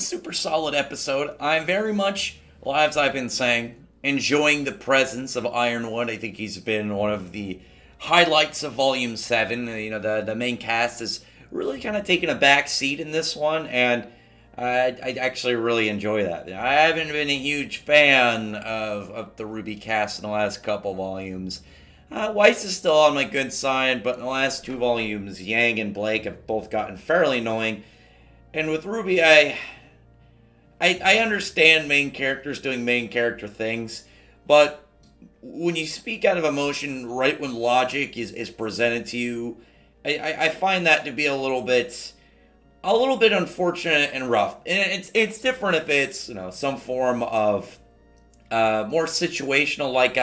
super solid episode. I'm very much, well, as I've been saying, enjoying the presence of Ironwood. I think he's been one of the highlights of Volume 7. The main cast has really kind of taken a back seat in this one, and I actually really enjoy that. I haven't been a huge fan of the RWBY cast in the last couple volumes. Weiss is still on my good side, but in the last two volumes, Yang and Blake have both gotten fairly annoying. And with RWBY, I understand main characters doing main character things, but when you speak out of emotion right when logic is presented to you, I find that to be a little bit unfortunate and rough. And it's different if it's some form of more situational, like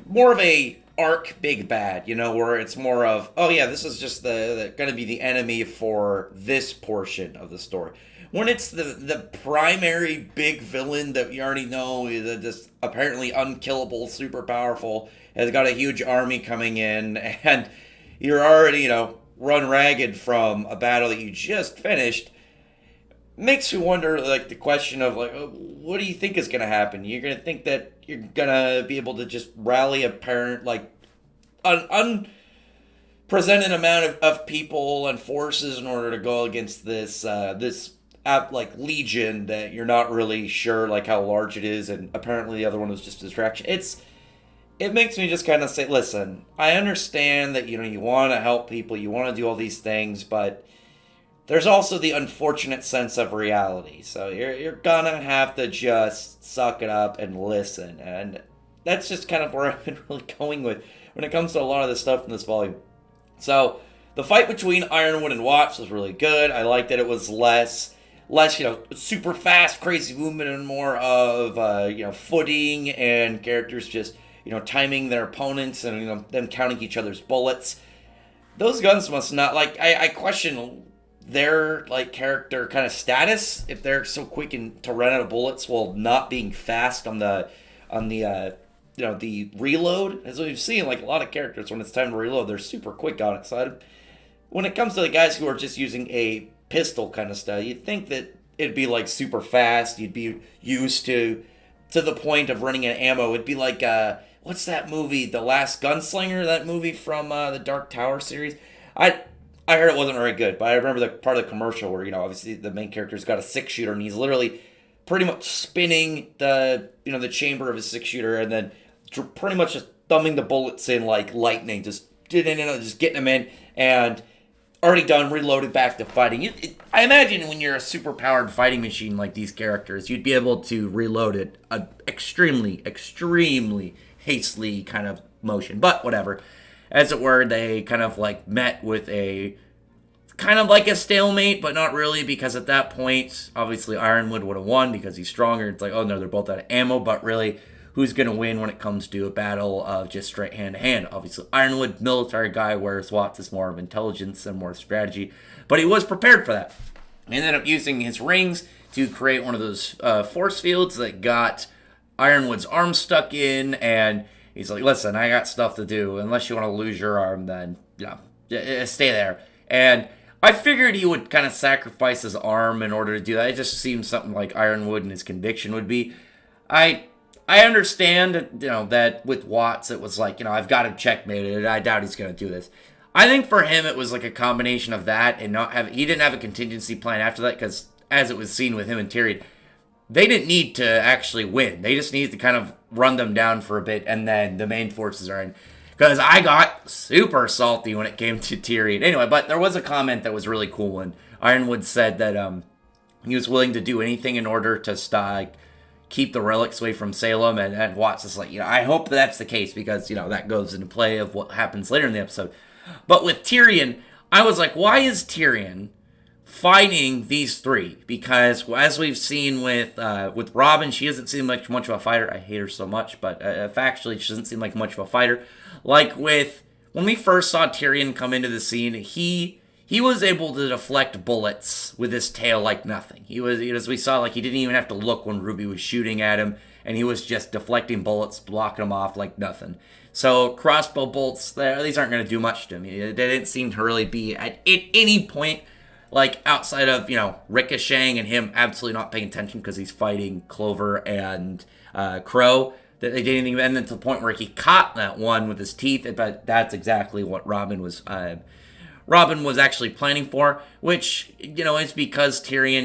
more of a arc big bad, where it's more of, oh yeah, this is just the going to be the enemy for this portion of the story. When it's the primary big villain that you already know is just apparently unkillable, super powerful, has got a huge army coming in, and you're already, run ragged from a battle that you just finished, makes you wonder, like, the question of, like, what do you think is going to happen? You're going to think that you're going to be able to just rally a parent, like, an unprecedented amount of people and forces in order to go against this legion that you're not really sure, like, how large it is, and apparently the other one was just a distraction. It makes me just kind of say, listen, I understand that, you want to help people, you want to do all these things, but there's also the unfortunate sense of reality. So you're gonna have to just suck it up and listen. And that's just kind of where I've been really going with when it comes to a lot of the stuff in this volume. So the fight between Ironwood and Watts was really good. I liked that it was less super fast, crazy movement, and more of footing and characters just timing their opponents and them counting each other's bullets. Those guns must not, like, I question their, like, character kind of status if they're so quick to run out of bullets while not being fast on the reload. As we've seen, like, a lot of characters, when it's time to reload, they're super quick on it. So when it comes to the guys who are just using a pistol kind of style, you'd think that it'd be, like, super fast. You'd be used to the point of running out of ammo. It'd be like what's that movie, The Last Gunslinger, that movie from the Dark Tower series? I heard it wasn't very good, but I remember the part of the commercial where, obviously the main character's got a 6-shooter and he's literally pretty much spinning the chamber of his 6-shooter and then pretty much just thumbing the bullets in like lightning, just getting them in and already done, reloaded, back to fighting. I imagine when you're a super-powered fighting machine like these characters, you'd be able to reload it extremely, extremely hastily kind of motion, but whatever. As it were, they kind of like met with a kind of like a stalemate, but not really, because at that point, obviously Ironwood would have won because he's stronger. It's like, oh no, they're both out of ammo, but really, who's going to win when it comes to a battle of just straight hand-to-hand? Obviously, Ironwood, military guy, whereas Watts is more of intelligence and more strategy, but he was prepared for that. He ended up using his rings to create one of those force fields that got Ironwood's arm stuck in, and he's like, listen, I got stuff to do. Unless you want to lose your arm, then, stay there. And I figured he would kind of sacrifice his arm in order to do that. It just seems something like Ironwood and his conviction would be. I understand, that with Watts, it was like, I've got him checkmated. I doubt he's going to do this. I think for him, it was like a combination of that and he didn't have a contingency plan after that, because as it was seen with him and Tyrian, they didn't need to actually win. They just needed to kind of run them down for a bit, and then the main forces are in. Because I got super salty when it came to Tyrian. Anyway, but there was a comment that was really cool when Ironwood said that he was willing to do anything in order to keep the relics away from Salem, and Watts is like, I hope that's the case, because, that goes into play of what happens later in the episode. But with Tyrian, I was like, why is Tyrian fighting these three? Because as we've seen with Robin, she doesn't seem like much of a fighter. I hate her so much, but factually, she doesn't seem like much of a fighter. Like when we first saw Tyrian come into the scene, he was able to deflect bullets with his tail like nothing. He was, as we saw, like he didn't even have to look when RWBY was shooting at him, and he was just deflecting bullets, blocking them off like nothing. So crossbow bolts, these aren't going to do much to him. They didn't seem to really be at any point like outside of, ricocheting and him absolutely not paying attention because he's fighting Clover and Crow, that they did anything, and then to the point where he caught that one with his teeth. But that's exactly what Robin was actually planning for, which, is because Tyrian,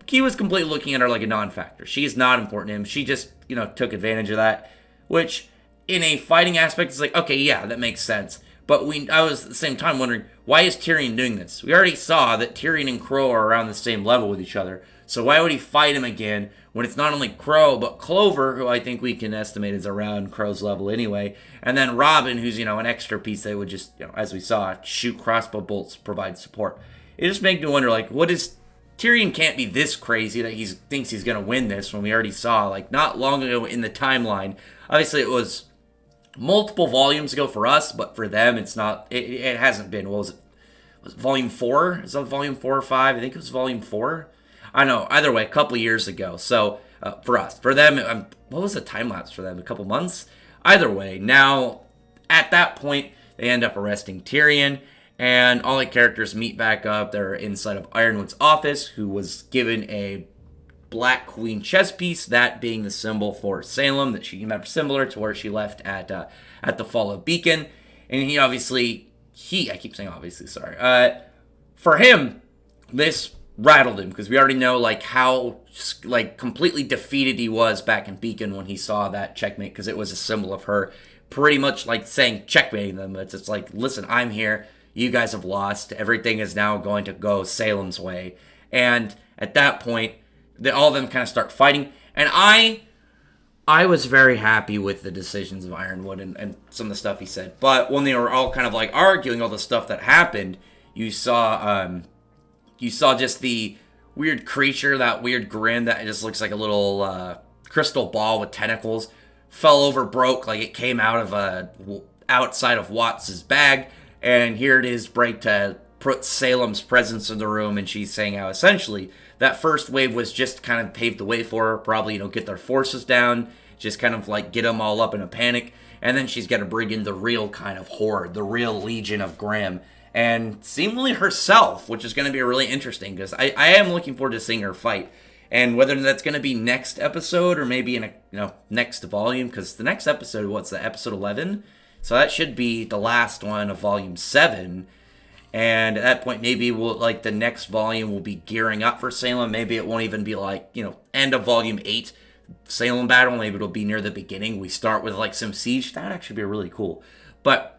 he was completely looking at her like a non-factor. She is not important to him. She just, took advantage of that, which in a fighting aspect is like, okay, yeah, that makes sense. But I was at the same time wondering, why is Tyrian doing this? We already saw that Tyrian and Crow are around the same level with each other. So why would he fight him again when it's not only Crow, but Clover, who I think we can estimate is around Crow's level anyway, and then Robin, who's, an extra piece that would just, as we saw, shoot crossbow bolts, provide support. It just makes me wonder, like, Tyrian can't be this crazy that he thinks he's going to win this when we already saw, like, not long ago in the timeline. Obviously, it was multiple volumes ago for us, but for them, it's not, it hasn't been. What was it? Was it volume 4? Is that volume 4 or 5? I think it was volume 4. I know, either way, a couple years ago. So, for us. For them, what was the time lapse for them? A couple months? Either way, now, at that point, they end up arresting Tyrian, and all the characters meet back up. They're inside of Ironwood's office, who was given a Black Queen chess piece, that being the symbol for Salem, that she remembered, similar to where she left at the Fall of Beacon. And I keep saying obviously, sorry. For him, this rattled him, because we already know, like, how, like, completely defeated he was back in Beacon when he saw that checkmate, because it was a symbol of her pretty much, like, saying, checkmating them. It's just like, listen, I'm here, you guys have lost, everything is now going to go Salem's way. And at that point, all of them kind of start fighting, and I was very happy with the decisions of Ironwood and some of the stuff he said. But when they were all kind of, like, arguing all the stuff that happened, you saw just the weird creature, that weird grin that just looks like a little crystal ball with tentacles, fell over, broke, like it came out of outside of Watts' bag, and here it is, break to put Salem's presence in the room, and she's saying how essentially that first wave was just kind of paved the way for her, probably, get their forces down, just kind of like get them all up in a panic, and then she's got to bring in the real kind of horde, the real Legion of Grimm, and seemingly herself, which is going to be really interesting, because I am looking forward to seeing her fight. And whether that's going to be next episode or maybe in a next volume, because the next episode, what's that, episode 11? So that should be the last one of volume 7. And at that point, maybe the next volume will be gearing up for Salem. Maybe it won't even be end of volume 8 Salem battle. Maybe it'll be near the beginning. We start with some siege. That would actually be really cool. But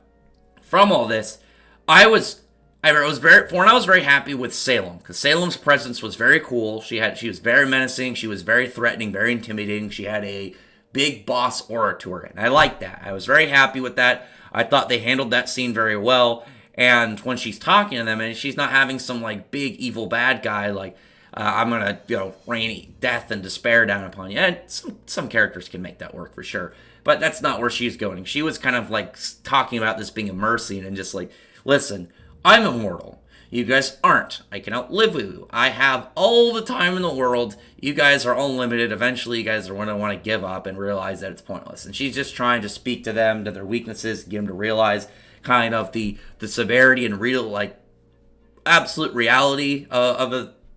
from all this, I was very happy with Salem, because Salem's presence was very cool. She was very menacing. She was very threatening, very intimidating. She had a big boss aura to her, and I liked that. I was very happy with that. I thought they handled that scene very well. And when she's talking to them, and she's not having some big evil bad guy I'm gonna rain death and despair down upon you. And some characters can make that work for sure, but that's not where she's going. She was kind of talking about this being a mercy and just listen, I'm immortal. You guys aren't. I can outlive you. I have all the time in the world. You guys are unlimited. Eventually, you guys are going to want to give up and realize that it's pointless. And she's just trying to speak to them, to their weaknesses, get them to realize kind of the severity and real, absolute reality of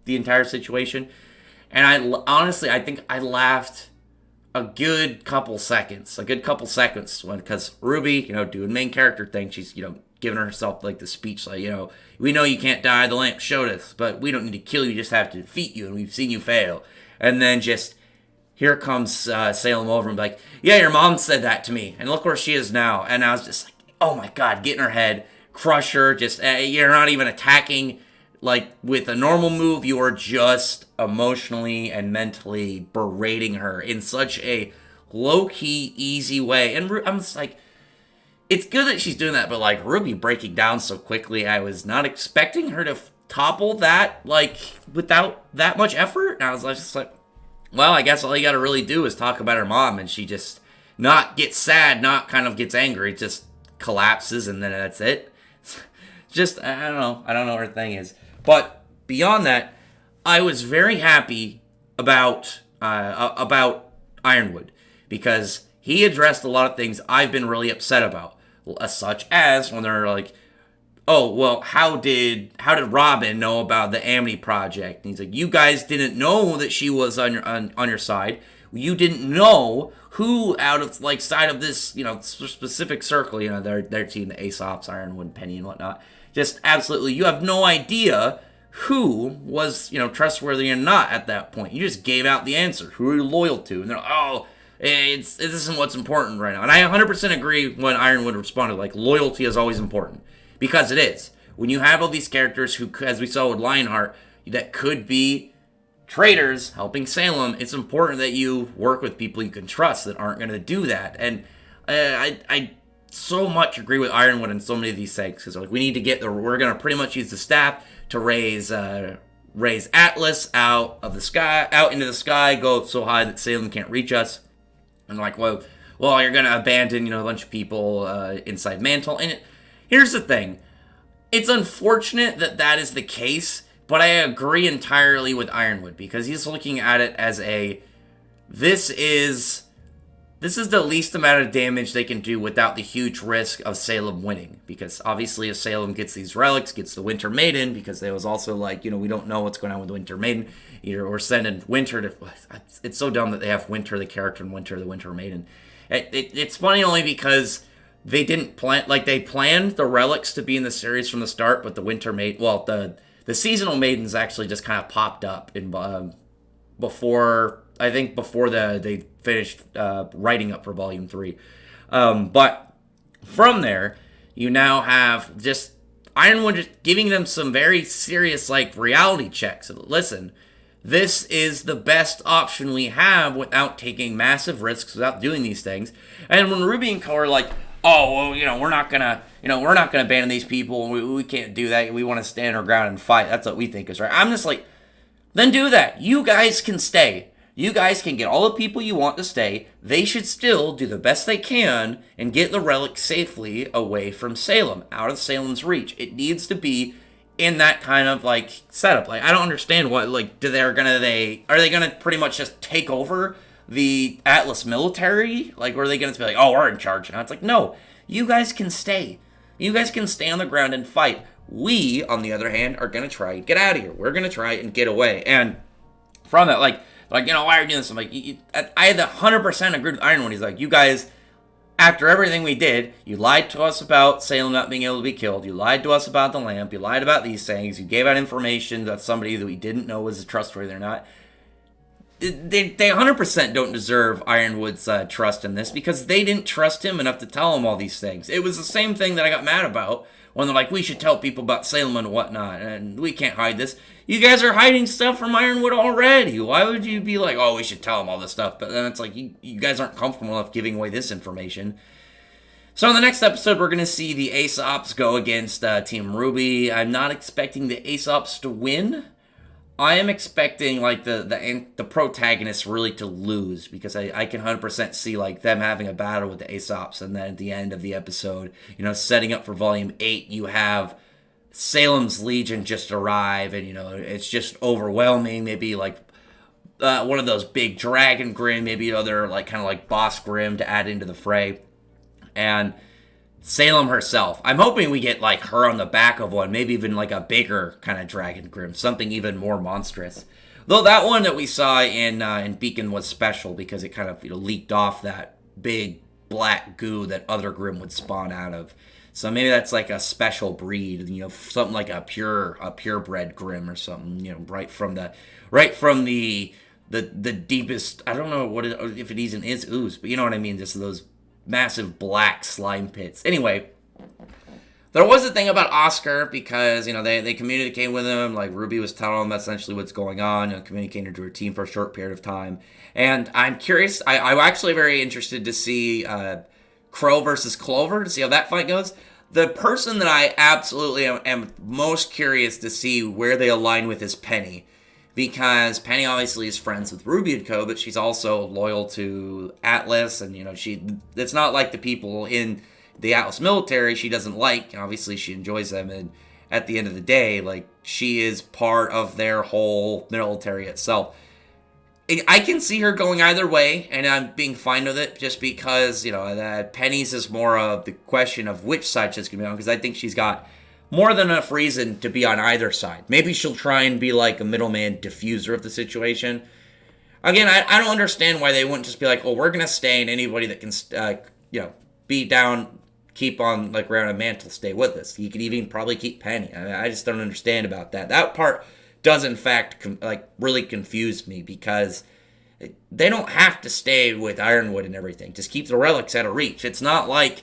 the entire situation. And I think I laughed a good couple seconds because RWBY, doing main character thing, she's, giving herself the speech, we know you can't die, the lamp showed us, but we don't need to kill you, just have to defeat you, and we've seen you fail. And then just, here comes Salem over and yeah, your mom said that to me, and look where she is now. And I was just oh my god, get in her head, crush her, just, you're not even attacking, with a normal move, you are just emotionally and mentally berating her in such a low-key, easy way. And I'm just it's good that she's doing that, but RWBY breaking down so quickly, I was not expecting her to topple that, without that much effort. And I was just well, I guess all you gotta really do is talk about her mom, and she just not gets sad, not kind of gets angry, just collapses, and then that's it. Just, I don't know what her thing is. But beyond that, I was very happy about Ironwood, because he addressed a lot of things I've been really upset about, such as when they're oh, well, how did Robin know about the Amity Project? And he's like, you guys didn't know that she was on your side. You didn't know who out of like side of this, specific circle, their team, the Aesops, Ironwood, Penny, and whatnot. Just absolutely, you have no idea who was, trustworthy or not at that point. You just gave out the answer. Who are you loyal to? And they're like, oh, this isn't what's important right now. And I 100% agree when Ironwood responded, like, loyalty is always important. Because it is. When you have all these characters who, as we saw with Lionheart, that could be traitors helping Salem, it's important that you work with people you can trust that aren't going to do that. And I so much agree with Ironwood in so many of these things. Because like, we need to we're going to pretty much use the staff to raise Atlas out of the sky, out into the sky, go so high that Salem can't reach us. And like, well, you're going to abandon, a bunch of people inside Mantle. And here's the thing. It's unfortunate that is the case, but I agree entirely with Ironwood because he's looking at it as this is the least amount of damage they can do without the huge risk of Salem winning. Because obviously if Salem gets these relics, gets the Winter Maiden, because there was also like, we don't know what's going on with the Winter Maiden. Either we're sending Winter to... It's so dumb that they have Winter the character and Winter the Winter Maiden. It's funny only because they didn't plan... Like, they planned the relics to be in the series from the start, but the Winter Maiden... Well, the Seasonal Maidens actually just kind of popped up in before they finished writing up for Volume 3. But from there, you now have just Ironwood just giving them some very serious, like, reality checks. Listen, this is the best option we have without taking massive risks, without doing these things. And when Ruby and Co are like, oh, well, we're not gonna abandon these people. We can't do that. We want to stand our ground and fight. That's what we think is right. I'm just like, then do that. You guys can stay. You guys can get all the people you want to stay. They should still do the best they can and get the relic safely away from Salem, out of Salem's reach. It needs to be in that kind of like setup. Like, I don't understand what, like, are they gonna pretty much just take over the Atlas military? Like, or are they gonna be like, oh, we're in charge now? It's like, no, you guys can stay. You guys can stay on the ground and fight. We, on the other hand, are gonna try and get out of here. We're gonna try and get away. And from that, like, why are you doing this? I'm like, I had 100% agreed with Ironwood. He's like, you guys, after everything we did, you lied to us about Salem not being able to be killed. You lied to us about the lamp. You lied about these things. You gave out information that somebody that we didn't know was trustworthy or not. They 100% don't deserve Ironwood's trust in this because they didn't trust him enough to tell him all these things. It was the same thing that I got mad about when they're like, we should tell people about Salem and whatnot, and we can't hide this. You guys are hiding stuff from Ironwood already. Why would you be like, oh, we should tell them all this stuff? But then it's like, you guys aren't comfortable enough giving away this information. So in the next episode, we're going to see the Aesops go against Team RWBY. I'm not expecting the Aesops to win. I am expecting like the protagonists really to lose because I can 100% see like them having a battle with the Aesops, and then at the end of the episode, setting up for Volume 8, you have Salem's Legion just arrive, and it's just overwhelming. Maybe like one of those big Dragon Grim, maybe other like kind of like Boss Grim to add into the fray, and Salem herself. I'm hoping we get like her on the back of one, maybe even like a bigger kind of Dragon Grim, something even more monstrous. Though that one that we saw in Beacon was special because it kind of leaked off that big black goo that other Grim would spawn out of. So maybe that's like a special breed, something like a purebred Grim or something, right from the deepest. I don't know if it even is ooze, but you know what I mean. Just those massive black slime pits. Anyway, there was a thing about Oscar because they communicated with him. Like RWBY was telling him essentially what's going on, communicating to her team for a short period of time. And I'm curious. I'm actually very interested to see Crow versus Clover, to see how that fight goes. The person that I absolutely am most curious to see where they align with is Penny. Because Penny obviously is friends with RWBY and Co., but she's also loyal to Atlas, and it's not like the people in the Atlas military she doesn't like. Obviously she enjoys them, and at the end of the day, like, she is part of their whole military itself. I can see her going either way, and I'm being fine with it, just because, that Penny's is more of the question of which side she's going to be on, because I think she's got more than enough reason to be on either side. Maybe she'll try and be like a middleman diffuser of the situation. Again, I don't understand why they wouldn't just be like, oh, we're gonna stay, and anybody that can, be down, keep on like around a mantle, stay with us. You could even probably keep Penny. I just don't understand about that. That part does in fact really confuse me, because they don't have to stay with Ironwood and everything. Just keep the relics out of reach. It's not like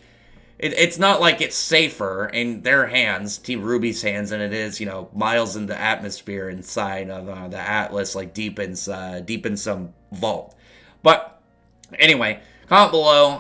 it's safer in their hands, Team RWBY's hands, than it is, miles in the atmosphere inside of the Atlas, like deep in some vault. But anyway, comment below.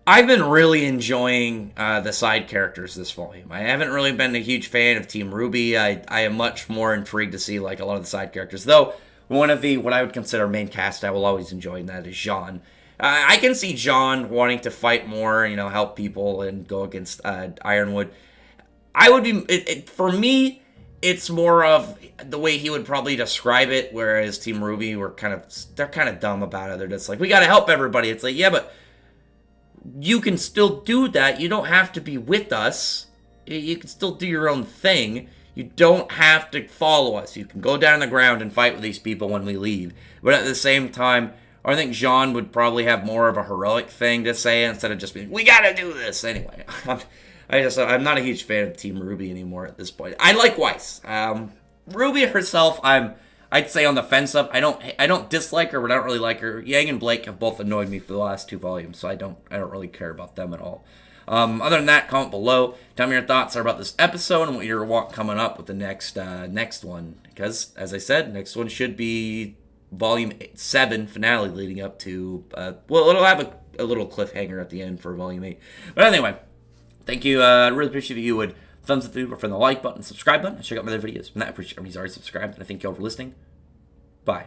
I've been really enjoying the side characters this volume. I haven't really been a huge fan of Team RWBY. I am much more intrigued to see like a lot of the side characters. Though one of the what I would consider main cast I will always enjoy, and that is Jean. I can see Jean wanting to fight more, help people and go against Ironwood. I would be for me. It's more of the way he would probably describe it. Whereas Team RWBY they're kind of dumb about it. They're just like, we got to help everybody. It's like, yeah, but you can still do that. You don't have to be with us. You can still do your own thing. You don't have to follow us. You can go down on the ground and fight with these people when we leave. But at the same time, I think Jean would probably have more of a heroic thing to say instead of just being, we gotta do this anyway. I'm not a huge fan of Team RWBY anymore at this point. I like Weiss. RWBY herself, I'd say on the fence of. I don't dislike her, but I don't really like her. Yang and Blake have both annoyed me for the last 2 volumes, so I don't really care about them at all. Other than that, comment below. Tell me your thoughts are about this episode and what you want coming up with the next one. Because, as I said, next one should be Volume 7 finale leading up to, it'll have a little cliffhanger at the end for Volume 8. But anyway, thank you. I really appreciate if you would thumbs up the video from the like button, subscribe button, and check out my other videos. And I appreciate everybody's already subscribed, and I thank you all for listening. Bye.